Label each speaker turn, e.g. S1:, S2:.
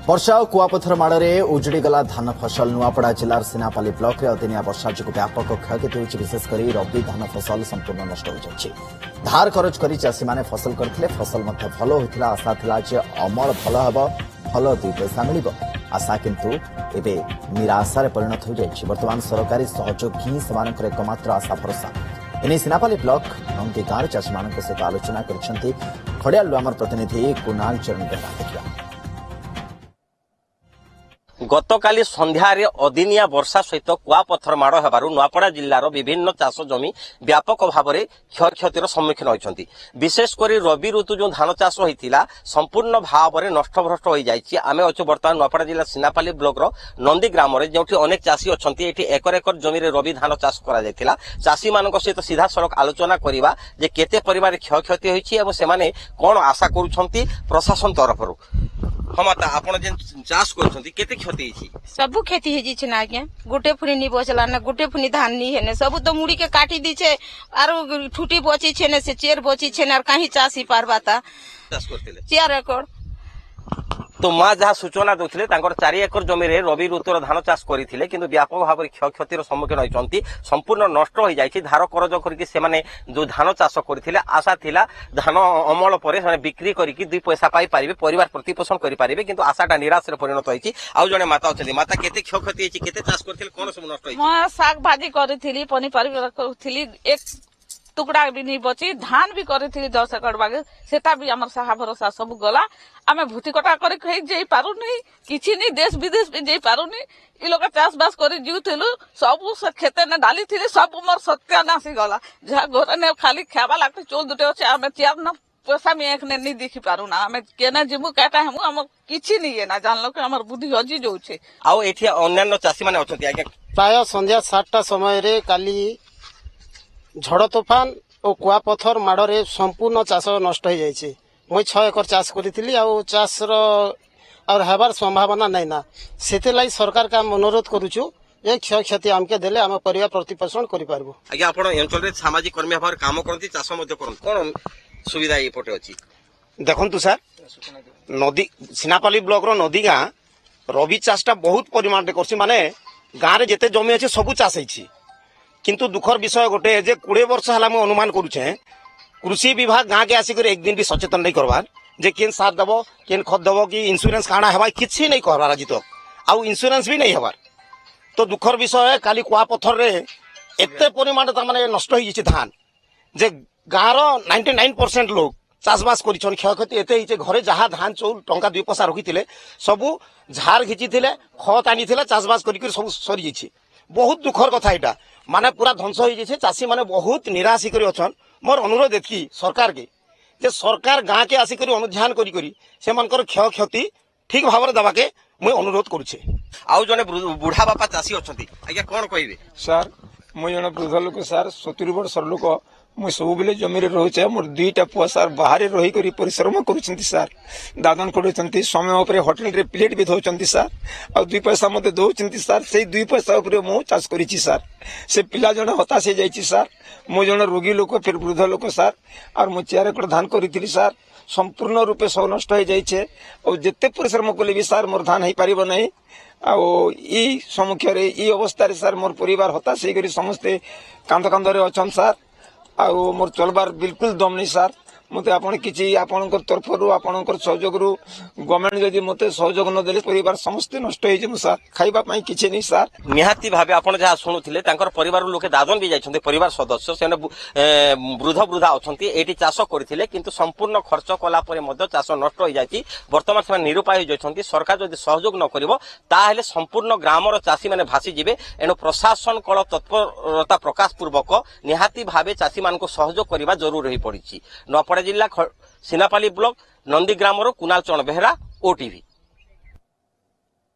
S1: वर्षा और कुआपथर माड़े उजड़ीगला धान फसल नुआपड़ा जिलार सिनापाली ब्लॉक रे अदिनिया वर्षा जो व्यापक क्षयक्षति होती विशेषकर रबी धान फसल संपूर्ण नष्ट हो जाए। धार खरच कर चाषी मैंने फसल करते फसल भल होता आशा था जे अमल भल हम भल दुई पैसा मिल आशा किंतु एबे निराशार परिणत हो जाए। बर्तमान सरकारी सहयोग ही से एकमात्र आशा भरोसा। एने सिनापाली ब्लॉक नंदी गांव चाषी मान सहित आलोचना कर खड़ियालू आमर प्रतिनिधि कुणाल चरण बेहरा देखा।
S2: गतकाली संध्यारे अदिनिया वर्षा सहित कुआपथर माड़ हेबारु नुआपड़ा जिल्लार विभिन्न चाष जमी व्यापक भाव में क्षयक्षतिर सम्मुखीन होइछन्ति। विशेषकर रबी ऋतु जो धान चाष होइतिला संपूर्ण भाव में नष्टभ्रष्ट हो जाइछि। आमे अछु वर्तमान नुआपड़ा जिल्ला सिनापाली ब्लॉक रो नंदी ग्राम रे जोठी अनेक चाषी अछन्ति। एठी एकर एकर जमी रे रबी धान चाष करा जायतिला। चाषी मानक सहित सीधा सड़क आलोचना करिबा जे केते परिमाण क्षयक्षति होइछि एवं सेमाने कोन आशा करूछन्ति प्रशासन तरफरु। हमता आपण जे चाष करछन्ति केते क्षति हिछि?
S3: सब खेती हेजी छै ना आज्ञा। गुटे फुनी नी बचला ना गुटे फुनी धान नी हेने सब तो मुड़ी के काटी दी छै आरो ठुटी बची छै ने से चेर बची छै ना कहीं चासी पारबाता
S2: चाष करथिले
S3: 4 एकड़।
S2: तो मां जहाँ सूचना देउथिले तांकर 4 एकर जमी रे रबी ऋतुर धान चाष करथिले किंतु व्यापक भाव में क्षयक्षतिर सम्मुखीन होइछन्ति। संपूर्ण नष्ट हो जाइछि। धार करज करके से माने जो धान चाष करथिले आशा थिला धान अमल परे से बिक्री करके 2 पैसा पाई पारिबे परिवार प्रतिपोषण करि पारिबे किंतु आशाटा निराश रे परिणत होइछि। आउ जने माता अछथि माता केते क्षयक्षति होइछि केते चाष करथिले कोन सब नष्ट होइछि?
S3: म साग भाजी करथिली पनीपरिया करथिली एक टुकड़ा भी नहीं बची धान भी करथिली 10 एकड़ बागे सेटा भी हमर साहा भरोसा सब गला। आमे भूति कटा करे खै जेई पारु नहीं किछि नहीं देश विदेश भी जेई पारु नहीं इ लोग चाष बास करे जीउथिलु सब से खेते ने डाली थिली सब मोर सत्यानाशी गला। जहा घर ने खाली खाबा लागते चोल दुटे अछि आमे चियार न पैसा में एक ने नहीं देखि पारु ना आमे केना जिमु काटा हम हम किछि नहीं है ना जानलो कि हमर बुद्धि हजी जो छै।
S2: आउ एठी अन्य चाषी माने अछथि आज्ञा
S4: प्राय संध्या 7टा समय रे काली झड़ तूफान और कुआपथर माड़े संपूर्ण चाष नष्ट हो जाए। मुई 6 एकर चाष करी चाष और हेबार संभावना नहीं ना से सरकार का अनुरोध करुचु ये क्षय क्षति आमके देले आम परिवार प्रतिपोषण करि पारबो।
S2: आज्ञा आपण अंचल रे सामाजिक कर्मी भाव काम करती चाष मध्ये करन कोन सुविधा ए पटे अछि?
S5: देखंतु सर नदी सिनापाली ब्लॉक रो नदी गाँ रबी चाषटा बहुत परिमाण रे करछि माने गाँ रे जेते जमी अछि सब चाष होइछि किंतु दुखर विषय गोटे जे 20 वर्ष हला मैं अनुमान करुछे कृषि विभाग गाँ के आसिक एक दिन भी सचेतन नहीं करवार जे केन साथ दबो केन खत दबो कि इंश्योरेंस काना हेबा किछि नहीं करवार आज तक आउ इंश्योरेंस भी नहीं हेबार। तो दुखर विषय काली कुआपथर रे एते परिमाण त माने नष्ट होई छै धान जे गाँर 99% लोग चाषबास करिछन क्षयक्षति एते हिचे घरे जहाँ धान चौल टंका 2 पैसा रखिथिले सबु झार घिचिथिले खत आनिथिले चाषबास करिक सब सरी जाइछि। बहुत दुखर कथा एटा माने पूरा ध्वंस हो जाइए। चाषी माने बहुत निराश करी अछन। मोर अनुरोध एतकी सरकार के जे सरकार गाँ के आसिक अनुध्यान करी करी से मनकर क्षय क्षति ठीक भाव में दबाके मुई अनुरोध करुछे।
S2: आउ जने बुढ़ा बापा चाषी अछंती आज्ञा कोन कहबे?
S6: सर मुई जने वृद्ध लोक सर 70 वर्ष लोक मुई सब बेले जमी रे रहुचे मोर 2टा पुआ सर बाहर रही करी परिश्रम करूछंती सर दादन करूछंती समय ऊपर होटल रे प्लेट भी धोचंती सर और 2 पैसा मते दोचंती सर से 2 पैसा ऊपर मो चाष करिछि सर से पिला जने हताश हो जाइछि सर मो जने रोगी लोक फिर वृद्ध लोक सर और मो 4 एकड़ धान करिथिली सर संपूर्ण रूपे सब नष्ट हो जाइछे और जेते परिश्रम कले भी सर मोर धान हे पारिबो नहीं आ ई सम्मुख रे ई अवस्था रे सर मोर परिवार हताश हो करी समस्ते कांद कांद रे अछन सर आ मोर चलबार बिल्कुल दम नहीं सर मते आपण किछि आपणकर तरफरु आपणकर सहयोगरु गवर्नमेंट जदि मते सहयोग न देले परिवार समस्त नष्ट हो जेमु सर खाइबा पई किछि नहीं सर।
S2: निहाती भाबे आपण जहा सुनुथिले तांकर परिवार लोके दादन भी जाइछन्ते परिवार सदस्य सेने वृद्ध वृद्धा अछन्ती एटी चाष करथिले किंतु संपूर्ण खर्च कला परे मध्य चाष नष्ट हो जाइछि। वर्तमान से निरुपाय हो जाइछन्ती सरकार जदि सहयोग न करिवो ताहेले संपूर्ण ग्रामर चाषी माने भासी जिवे। एनु प्रशासन कल तत्परता प्रकाश पूर्वक निहाती भाबे चाषी मानको सहयोग करिबा जरूर रही पड़िछि। नुआपड़ा जिला सिनापाली ब्लॉक नंदी ग्रामर कुणाल चरण बेहरा ओटीवी।